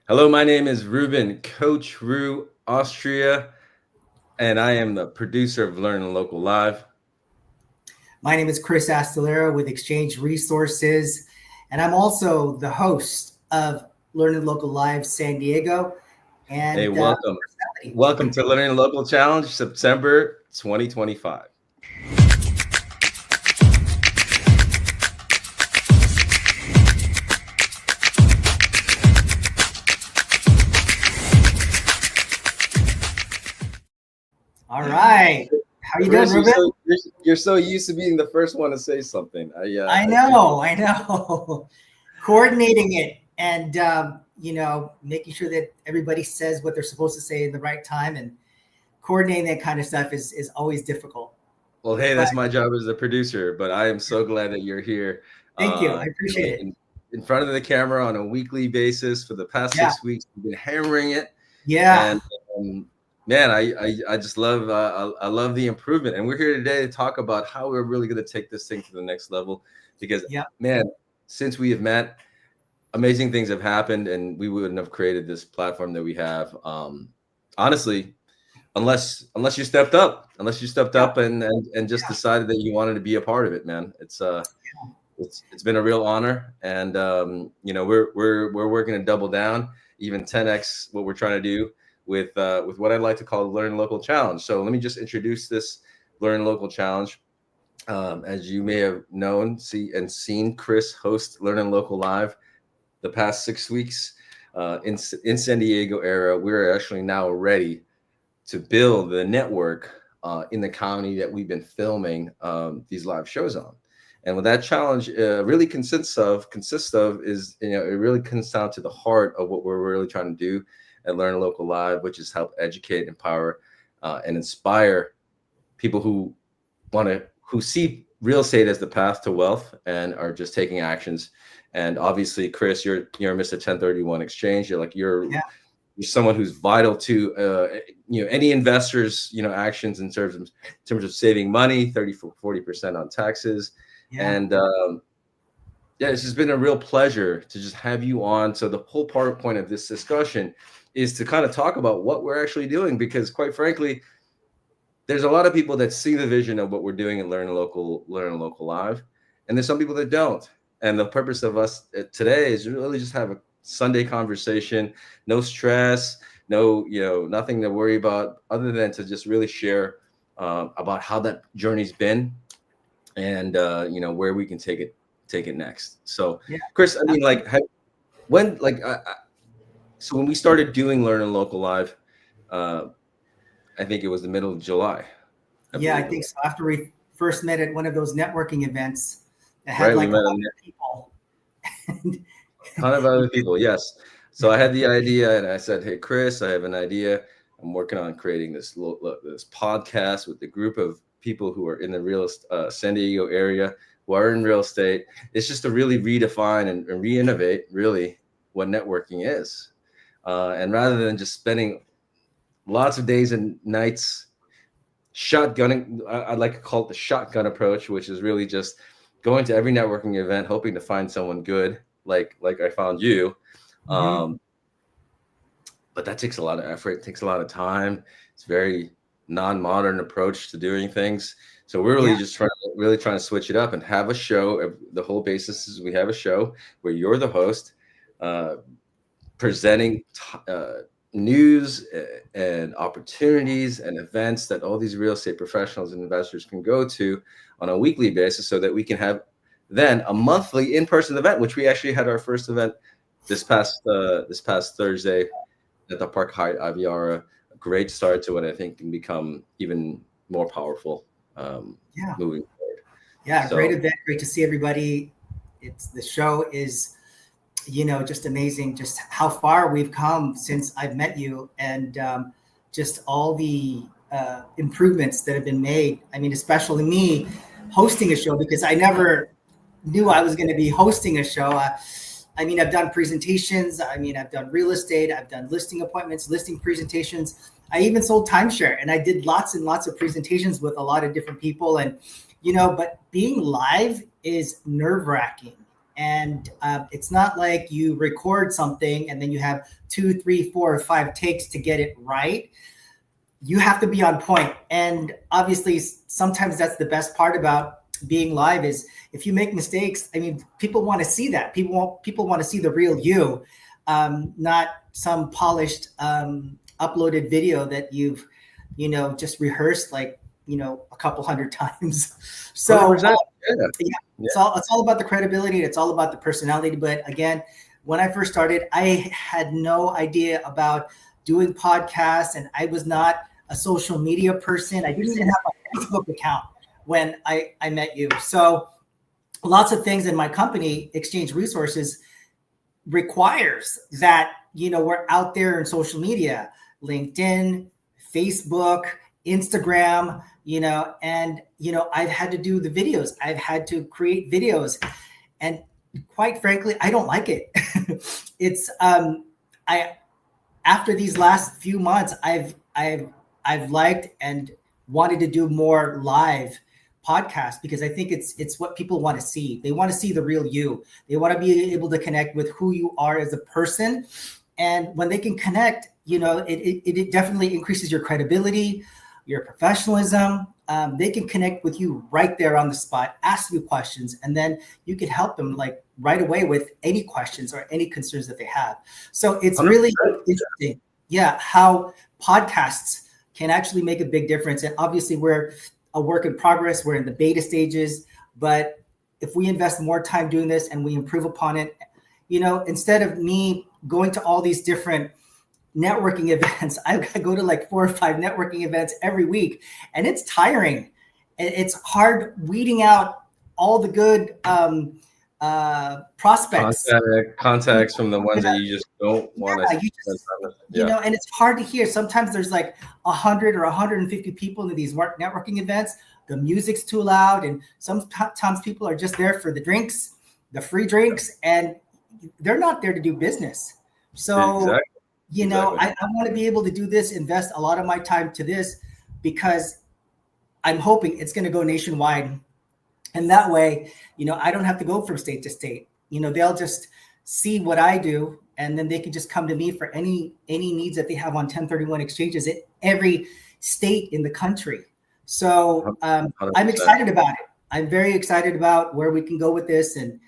Hello, my name is Ruben, Coach Ru, Austria, and I am the producer of LEARNin Local Live. My name is Chris Astillero with Exchange Resources, and I'm also the host of LEARNin Local Live San Diego. Hey, And welcome. Welcome to LEARNin Local Challenge, September 2025. all right, how you doing, Chris, Ruben? you're so used to being the first one to say something. I know, coordinating it and making sure that everybody says what they're supposed to say in the right time, and coordinating that kind of stuff is always difficult. Well, hey, But that's my job as a producer, but I am so glad that you're here thank you, I uh, appreciate it. in front of the camera on a weekly basis for the past Yeah, 6 weeks. We've been hammering it, yeah, and man, I just love I love the improvement, and we're here today to talk about how we're really going to take this thing to the next level. Because yeah. man, since we have met, amazing things have happened, and we wouldn't have created this platform that we have. Honestly, unless you stepped up, and just Yeah. decided that you wanted to be a part of it, man. It's been a real honor, and we're working to double down, even 10x what we're trying to do with what I'd like to call the Learn Local Challenge. So let me just introduce this Learn Local Challenge. As you may have known, seen Chris host Learn Local Live the past 6 weeks in San Diego area. We're actually now ready to build the network in the county that we've been filming these live shows on. And what that challenge really consists of is, it really comes down to the heart of what we're really trying to do at Learn Local Live, which is help educate, empower, and inspire people who see real estate as the path to wealth and are just taking actions. And obviously, Chris, you're Mr. 1031 exchange. You're Yeah. someone who's vital to any investors actions in terms of saving money, 30-40% on taxes. Yeah. And yeah, it's just been a real pleasure to just have you on. So the whole point of this discussion is to kind of talk about what we're actually doing, because quite frankly, there's a lot of people that see the vision of what we're doing and Learn Local Live, and there's some people that don't. And the purpose of us today is really just have a Sunday conversation, no stress, nothing to worry about, other than to just really share about how that journey's been, and where we can take it next. So, Yeah. Chris, I mean, so when we started doing Learn Local Live, uh, I think it was the middle of July. Yeah, I believe it think was. so. After we first met at one of those networking events that had Right, we like met a lot a of people. And ton of other people. Yes. So I had the idea, and I said, "Hey, Chris, I have an idea. I'm working on creating this podcast with the group of people who are in the San Diego area, who are in real estate. It's just to really redefine and re-innovate really what networking is, and rather than just spending lots of days and nights shotgunning. I'd like to call it the shotgun approach, which is really just going to every networking event, hoping to find someone good, like I found you. mhm. Um, but that takes a lot of effort. It takes a lot of time. It's very non-modern approach to doing things. So we're Yeah, really just trying to switch it up and have a show. The whole basis is we have a show where you're the host, uh, presenting news and opportunities and events that all these real estate professionals and investors can go to on a weekly basis, so that we can have then a monthly in-person event, which we actually had our first event this past Thursday at the Park Hyatt Aviara. A great start to what I think can become even more powerful yeah, moving forward. yeah. Great So event. Great to see everybody. It's the show is, just amazing. Just how far we've come since I've met you, and just all the improvements that have been made. I mean, especially me hosting a show, because I never knew I was going to be hosting a show. I mean, I've done presentations. I mean, I've done real estate. I've done listing appointments, listing presentations. I even sold timeshare, and I did lots and lots of presentations with a lot of different people. And, but being live is nerve wracking. And it's not like you record something and then you have 2, 3, 4, or 5 takes to get it right. You have to be on point. And obviously, sometimes that's the best part about being live is if you make mistakes, I mean, people want to see that. People want to see the real you, not some polished uploaded video that you've, just rehearsed like, a couple hundred times. So it's all about the credibility. It's all about the personality. But again, when I first started, I had no idea about doing podcasts, and I was not a social media person. I didn't even have a Facebook account when I met you. So lots of things in my company, Exchange Resources, requires that, we're out there in social media, LinkedIn, Facebook, Instagram, and, I've had to do the videos. I've had to create videos. And quite frankly, I don't like it. It's, after these last few months, I've liked and wanted to do more live podcasts because I think it's what people want to see. They want to see the real you. They want to be able to connect with who you are as a person. And when they can connect, it definitely increases your credibility, your professionalism. They can connect with you right there on the spot, ask you questions, and then you can help them like right away with any questions or any concerns that they have. So it's 100%. Really interesting, how podcasts can actually make a big difference. And obviously we're a work in progress. We're in the beta stages, but if we invest more time doing this and we improve upon it, instead of me going to all these different networking events, I go to like 4 or 5 networking events every week, and it's tiring. It's hard weeding out all the good prospects, contacts from the ones that you just don't want to. And it's hard to hear. Sometimes there's like 100 or 150 people in these networking events. The music's too loud, and sometimes people are just there for the drinks, the free drinks, and they're not there to do business. So, I want to be able to do this, invest a lot of my time to this, because I'm hoping it's going to go nationwide. And that way, I don't have to go from state to state. They'll just see what I do, and then they can just come to me for any needs that they have on 1031 exchanges in every state in the country. So I'm excited about it. I'm very excited about where we can go with this and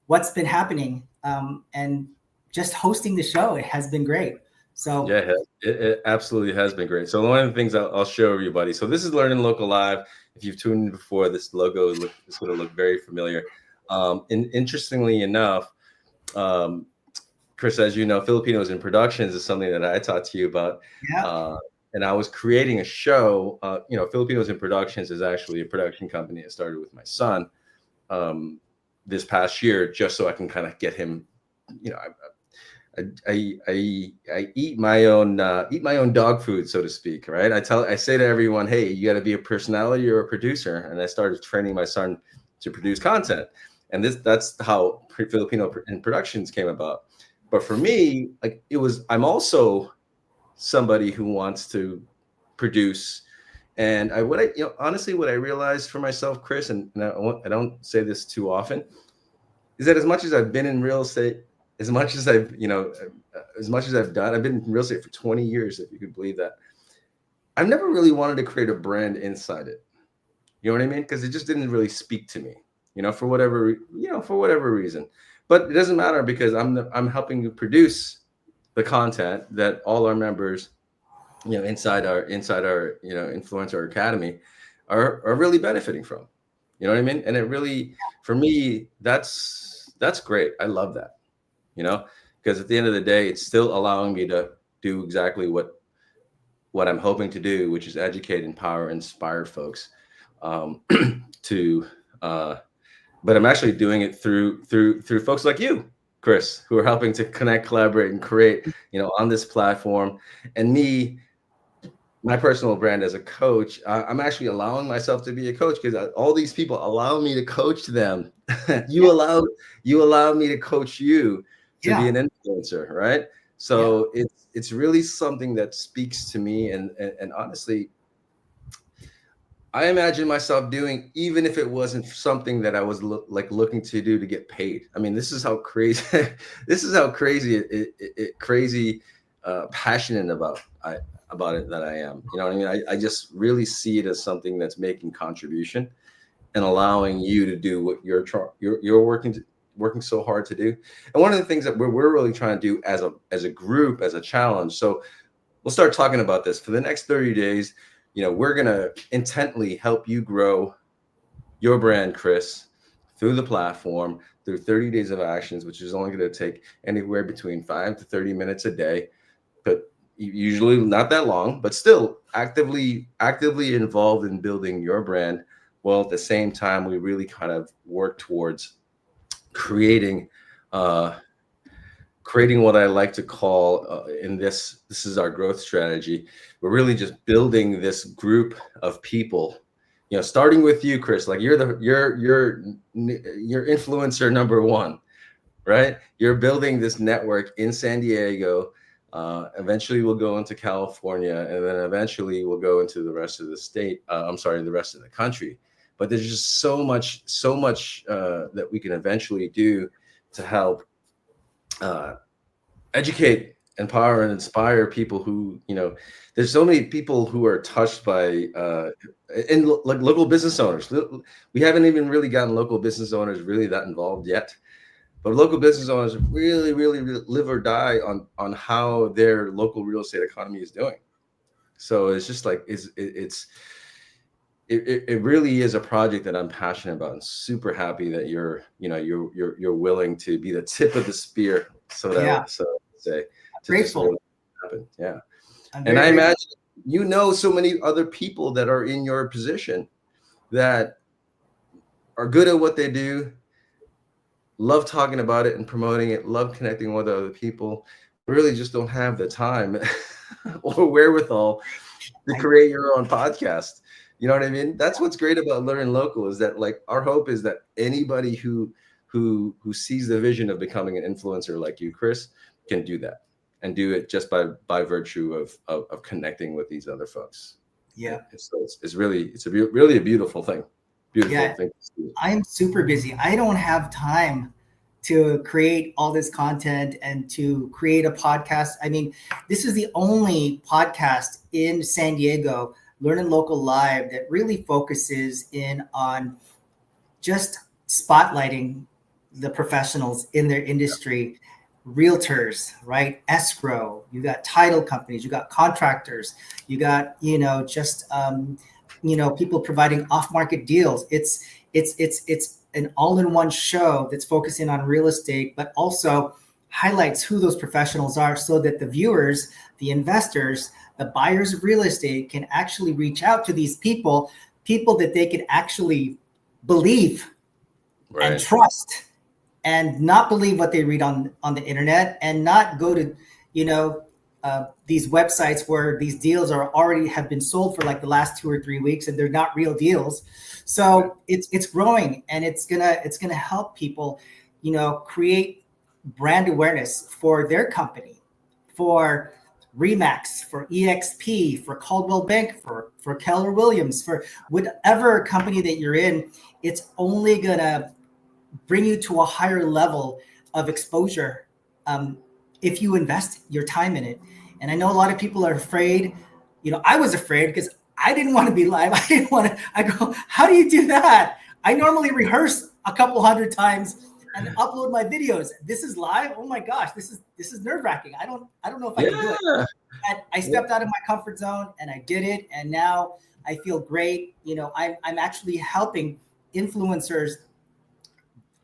what's been happening. And just hosting the show, it has been great. So yeah, it absolutely has been great. So one of the things I'll show everybody. So this is LEARNin Local Live. If you've tuned in before, this logo is going to look very familiar. And interestingly enough, Chris, as you know, Filipinos in Productions is something that I talked to you about. Yeah. And I was creating a show. Filipinos in Productions is actually a production company that started with my son this past year, just so I can kind of get him. I eat my own dog food, so to speak, right? I say to everyone, hey, you got to be a personality or a producer, and I started training my son to produce content, and that's how Filipino in Productions came about. But for me, like I'm also somebody who wants to produce, and honestly, what I realized for myself, Chris, and I don't say this too often, is that as much as I've been in real estate, as much as I've done, I've been in real estate for 20 years, if you could believe that. I've never really wanted to create a brand inside it. You know what I mean? Because it just didn't really speak to me, for whatever reason. But it doesn't matter, because I'm helping to produce the content that all our members, inside our Influencer Academy are really benefiting from. You know what I mean? And it really, for me, that's great. I love that. Because at the end of the day, it's still allowing me to do exactly what I'm hoping to do, which is educate, empower, inspire folks but I'm actually doing it through folks like you, Chris, who are helping to connect, collaborate, and create, on this platform. And me, my personal brand as a coach, I'm actually allowing myself to be a coach, because all these people allow me to coach them. You allow me to coach you to be an influencer, right? So it's really something that speaks to me, and honestly, I imagine myself doing, even if it wasn't something that I was looking to do to get paid. I mean, this is how crazy, this is how crazy crazy passionate about it that I am. You know what I mean? I just really see it as something that's making contribution and allowing you to do what you're working so hard to do. And one of the things that we're really trying to do as a group, as a challenge. So we'll start talking about this for the next 30 days. You know, we're going to intently help you grow your brand, Chris, through the platform, through 30 days of actions, which is only going to take anywhere between 5 to 30 minutes a day, but usually not that long, but still actively involved in building your brand. Well, at the same time, we really kind of work towards creating what I like to call this is our growth strategy. We're really just building this group of people, you know, starting with you, Chris. Like you're influencer number one, right? You're building this network in San Diego. Eventually we'll go into California, and then eventually we'll go into the rest of the state. The rest of the country. But there's just so much that we can eventually do to help educate, empower, and inspire people who, you know, there's so many people who are touched by like local business owners. We haven't even really gotten local business owners really that involved yet, but local business owners really live or die on how their local real estate economy is doing. So it's just like it really is a project that I'm passionate about, and super happy that you're willing to be the tip of the spear. So say Grateful. Happen. Yeah. And I imagine, you know, so many other people that are in your position that are good at what they do, love talking about it and promoting it, love connecting with other people, really just don't have the time or wherewithal to create your own podcast. You know what I mean? That's what's great about LEARNin Local, is that, like, our hope is that anybody who sees the vision of becoming an influencer like you, Chris, can do that, and do it just by virtue of connecting with these other folks. Yeah. It's really a beautiful thing. Beautiful thing to see. I am super busy. I don't have time to create all this content and to create a podcast. I mean, this is the only podcast in San Diego, LEARNin Local Live, that really focuses in on just spotlighting the professionals in their industry. Realtors, right? Escrow, you got title companies, you got contractors, you got, you know, just people providing off-market deals. It's an all-in-one show that's focusing on real estate, but also highlights who those professionals are, so that the viewers, the investors, the buyers of real estate can actually reach out to these people that they can actually believe and trust, and not believe what they read on the internet, and not go to, these websites where these deals have been sold for like the last 2 or 3 weeks, and they're not real deals. So it's growing, and it's gonna help people, create brand awareness for their company, for Remax, for EXP, for Caldwell Bank, for Keller Williams, for whatever company that you're in. It's only gonna bring you to a higher level of exposure if you invest your time in it. And I know a lot of people are afraid. I was afraid because I didn't want to be live. I go, how do you do that? I normally rehearse a couple hundred times and upload my videos. This is live. Oh my gosh, this is nerve-wracking. I don't know if I can do it. And I stepped out of my comfort zone and I did it. And now I feel great. I'm actually helping influencers,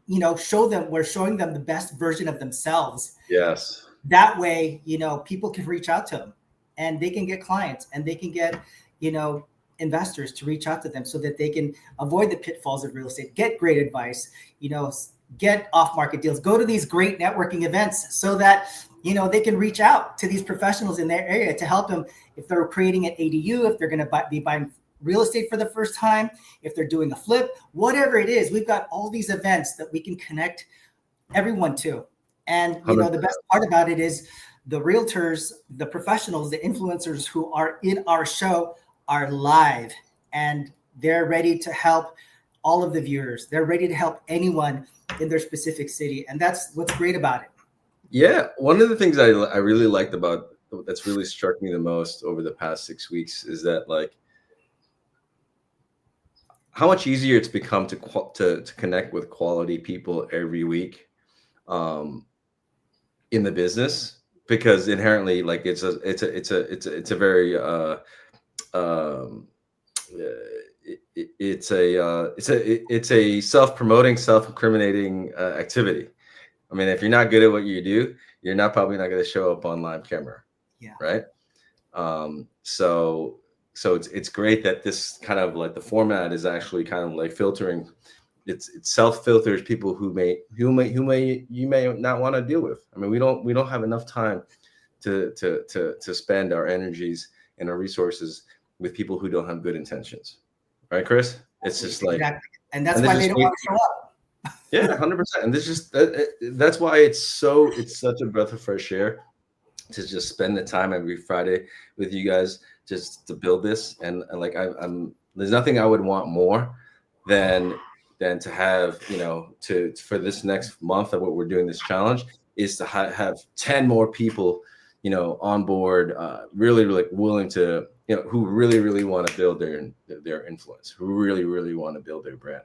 we're showing them the best version of themselves. Yes. That way, people can reach out to them, and they can get clients, and they can get, investors to reach out to them, so that they can avoid the pitfalls of real estate, get great advice, get off-market deals, go to these great networking events, so that, they can reach out to these professionals in their area to help them if they're creating an ADU, if they're going to be buying real estate for the first time, if they're doing a flip, whatever it is. We've got all these events that we can connect everyone to. And, the best part about it is the realtors, the professionals, the influencers who are in our show are live, and They're ready to help all of the viewers. They're ready to help anyone in their specific city. And that's what's great about it. Yeah. One of the things I really liked about that's really struck me the most over the past 6 weeks is that, like, how much easier it's become to connect with quality people every week in the business, because inherently, like, it's a very it's a self-promoting, self-incriminating activity. I mean, if you're not good at what you do, you're probably not going to show up on live camera. Yeah. Right. So it's great that this kind of, like, the format is actually kind of like filtering. It self-filters people who you may not want to deal with. I mean, we don't have enough time to spend our energies and our resources with people who don't have good intentions. Right, Chris? It's just like, exactly. And that's why they don't want to show up. Yeah, 100%. And that's why it's such a breath of fresh air to just spend the time every Friday with you guys, just to build this. And like, I'm there's nothing I would want more than to have, for this next month of what we're doing, this challenge, is to have 10 more people, on board, really, like, willing to, who really want to build their influence, who really want to build their brand.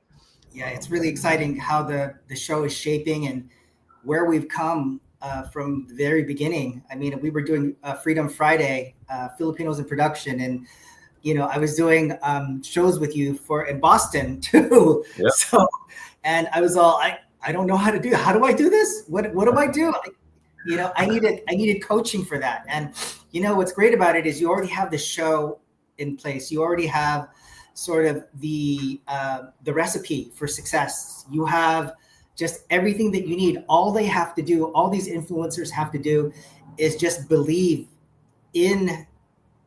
Yeah, it's really exciting how the show is shaping and where we've come from the very beginning. I mean, we were doing Freedom Friday, Filipinos in Production, and I was doing shows with you in Boston too. Yeah. So, and I was all, I don't know how to do. How do I do this? What do I do? I needed coaching for that. And what's great about it is you already have the show in place. You already have sort of the recipe for success. You have just everything that you need. All they have to do, all these influencers have to do, is just believe in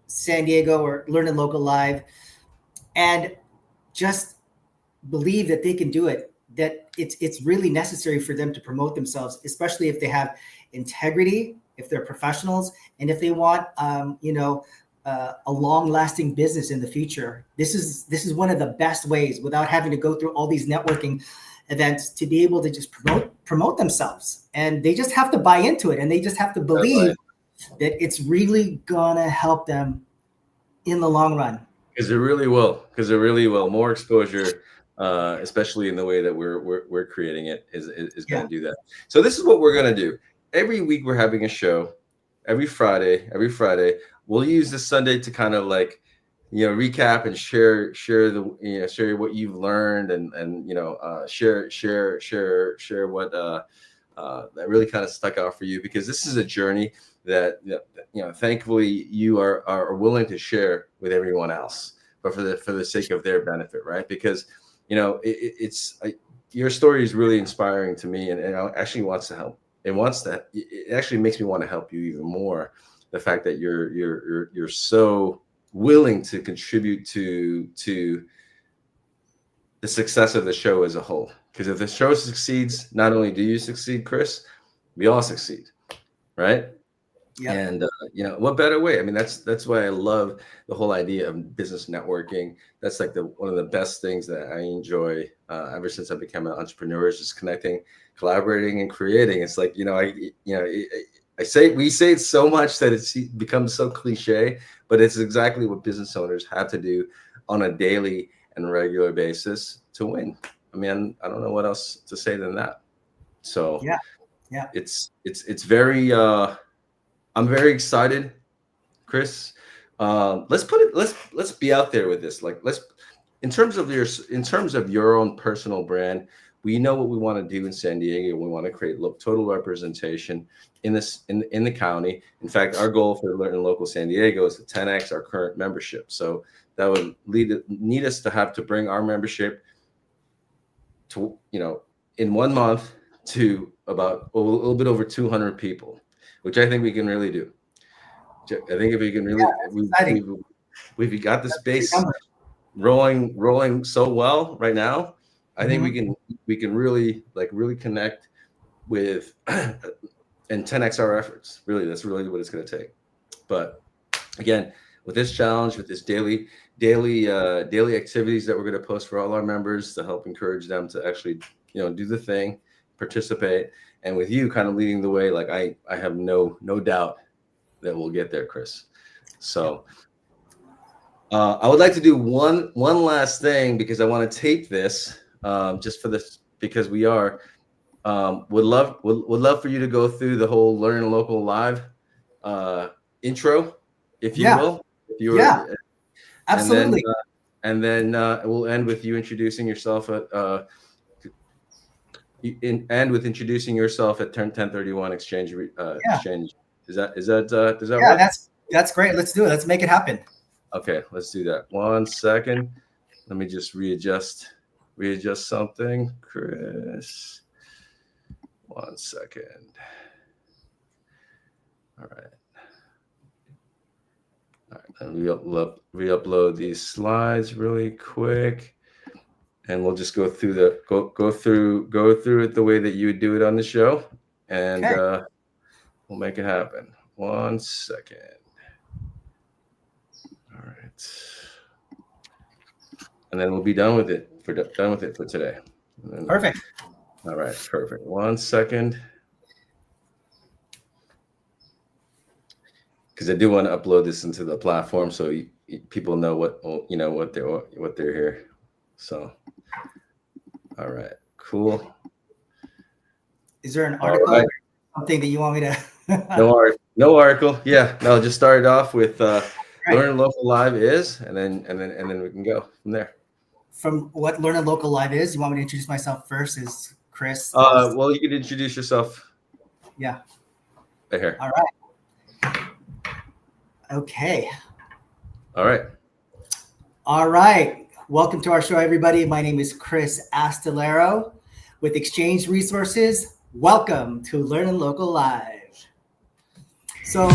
San Diego or LEARNin Local Live, and just believe that they can do it, that it's really necessary for them to promote themselves, especially if they have integrity, if they're professionals, and if they want a long-lasting business in the future. This is one of the best ways, without having to go through all these networking events, to be able to just promote themselves. And they just have to buy into it, and they just have to believe that it's really gonna help them in the long run. Because it really will. More exposure, especially in the way that we're creating it, is going to do that. So this is what we're going to do. Every week we're having a show. Every Friday, we'll use this Sunday to kind of, like, recap and share what you've learned, and share what that really kind of stuck out for you, because this is a journey that thankfully you are willing to share with everyone else, but for the sake of their benefit, right? Because your story is really inspiring to me, and it actually wants to help. It actually makes me want to help you even more. The fact that you're so willing to contribute to the success of the show as a whole. Because if the show succeeds, not only do you succeed, Chris, we all succeed, right? Yeah. And what better way? I mean, that's why I love the whole idea of business networking. That's like one of the best things that I enjoy ever since I became an entrepreneur, is just connecting, collaborating, and creating. It's like, we say it so much that it becomes so cliche, but it's exactly what business owners have to do on a daily and regular basis to win. I mean, I don't know what else to say than that. So yeah, it's very. I'm very excited, Chris. Let's be out there with this. Like, in terms of your own personal brand, we know what we want to do in San Diego. We want to create total representation in the county. In fact, our goal for LEARNin Local San Diego is to 10x our current membership. So that would need us to have to bring our membership to, in 1 month, to about a little bit over 200 people, which I think we can really do. I think if we can really, we've got the space rolling so well right now. I think we can really connect with and 10x our efforts. Really, that's really what it's going to take. But again, with this challenge, with this daily daily activities that we're going to post for all our members to help encourage them to actually, do the thing, participate. And with you kind of leading the way, like I have no doubt that we'll get there, Chris. So I would like to do one last thing, because I want to tape this just for this, because we are would love for you to go through the whole LEARNin Local Live intro, if you will. If you were, absolutely. And then we'll end with you introducing yourself introducing yourself at 1031 Exchange. Exchange. Does that work? That's great. Let's do it. Let's make it happen. Okay, let's do that. 1 second. Let me just readjust something, Chris. 1 second. All right. And re-upload these slides really quick, and we'll just go through it the way that you would do it on the show, and we'll make it happen. 1 second. All right, and then we'll be done with it for today. Perfect. All right, perfect. 1 second. Because I do want to upload this into the platform so people know what they're here. So, all right, cool. Is there an article or something that you want me to? No article. Yeah, no. Just start it off with LEARNin Local Live is, and then we can go from there. From what LEARNin Local Live is, you want me to introduce myself first? Is Chris? Well, you can introduce yourself. Yeah. Right here. All right. Okay. All right. Welcome to our show, everybody. My name is Chris Astillero with Exchange Resources. Welcome to LEARNin Local Live. So,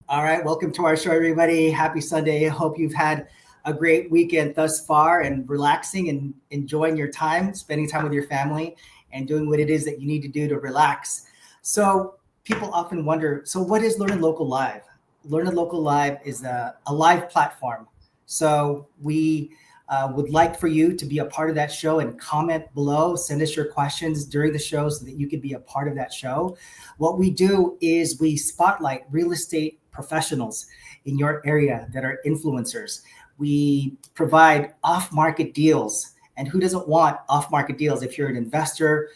all right. Welcome to our show, everybody. Happy Sunday. I hope you've had a great weekend thus far and relaxing and enjoying your time, spending time with your family and doing what it is that you need to do to relax. So people often wonder, so what is LEARNin Local Live? LEARNin Local Live is a live platform. So we would like for you to be a part of that show and comment below, send us your questions during the show so that you could be a part of that show. What we do is we spotlight real estate professionals in your area that are influencers. We provide off-market deals. And who doesn't want off-market deals? If you're an investor,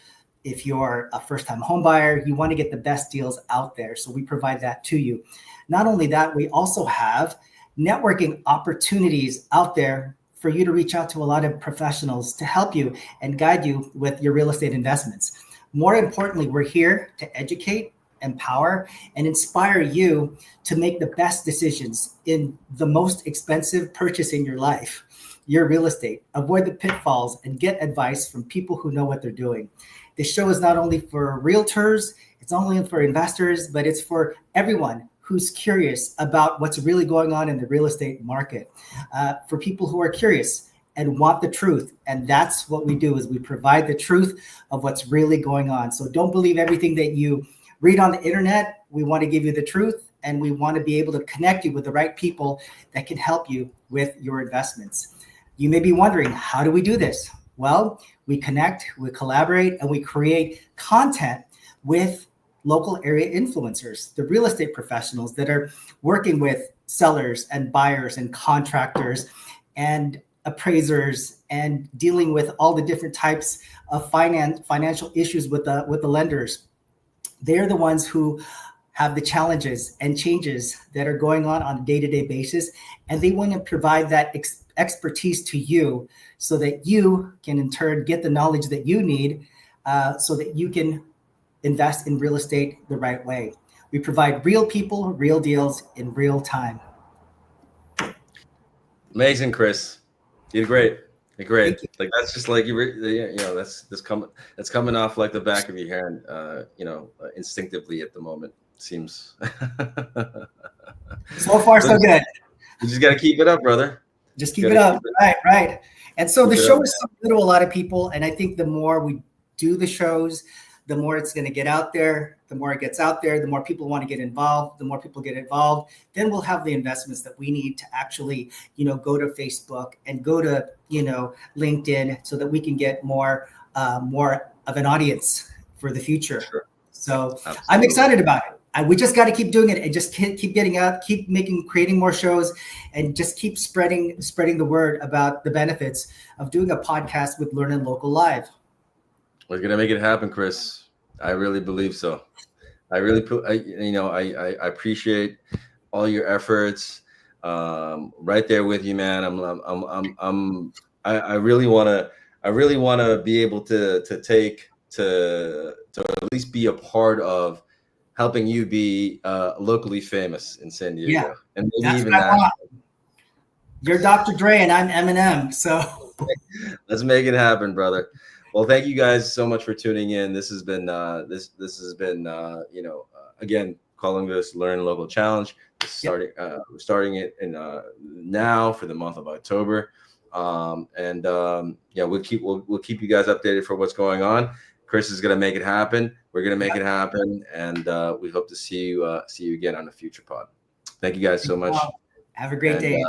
if you're a first-time home buyer, you want to get the best deals out there. So we provide that to you. Not only that, we also have networking opportunities out there for you to reach out to a lot of professionals to help you and guide you with your real estate investments. More importantly, we're here to educate, empower, and inspire you to make the best decisions in the most expensive purchase in your life, your real estate. Avoid the pitfalls and get advice from people who know what they're doing. This show is not only for realtors, it's not only for investors, but it's for everyone who's curious about what's really going on in the real estate market, for people who are curious and want the truth. And that's what we do, is we provide the truth of what's really going on. So don't believe everything that you read on the internet. We want to give you the truth, and we want to be able to connect you with the right people that can help you with your investments. You may be wondering, how do we do this? Well, we connect, we collaborate, and we create content with local area influencers, the real estate professionals that are working with sellers and buyers and contractors and appraisers and dealing with all the different types of financial issues with the lenders. They're the ones who have the challenges and changes that are going on a day-to-day basis, and they want to provide that expertise to you so that you can in turn get the knowledge that you need so that you can invest in real estate the right way. We provide real people, real deals in real time. Amazing, Chris. You did great. Great. Like that's just like that's coming off like the back of your hand, instinctively at the moment. Seems. So far, so good. You just got to keep it up, brother. Just keep it up. Right. And so Keep the it show up. is something to a lot of people. And I think the more we do the shows, the more it's going to get out there. The more it gets out there, the more people want to get involved. The more people get involved, then we'll have the investments that we need to actually, go to Facebook and go to, LinkedIn, so that we can get more of an audience for the future. Sure. So Absolutely. I'm excited about it. We just got to keep doing it and just keep getting out, keep creating more shows, and just keep spreading the word about the benefits of doing a podcast with LEARNin Local Live. We're gonna make it happen, Chris. I really believe so. I really, I appreciate all your efforts. Right there with you, man. I really want to be able to at least be a part of helping you be locally famous in San Diego, Yeah, and maybe even that. You're Dr. Dre and I'm Eminem, so let's make it happen, brother. Well, thank you guys so much for tuning in. This has been again, calling this LEARNin Local Challenge. We're starting it in now for the month of October, we'll keep you guys updated for what's going on. Chris is gonna make it happen. We're gonna make it happen, and we hope to see you again on a future pod. Thank you guys so much. Have a great day.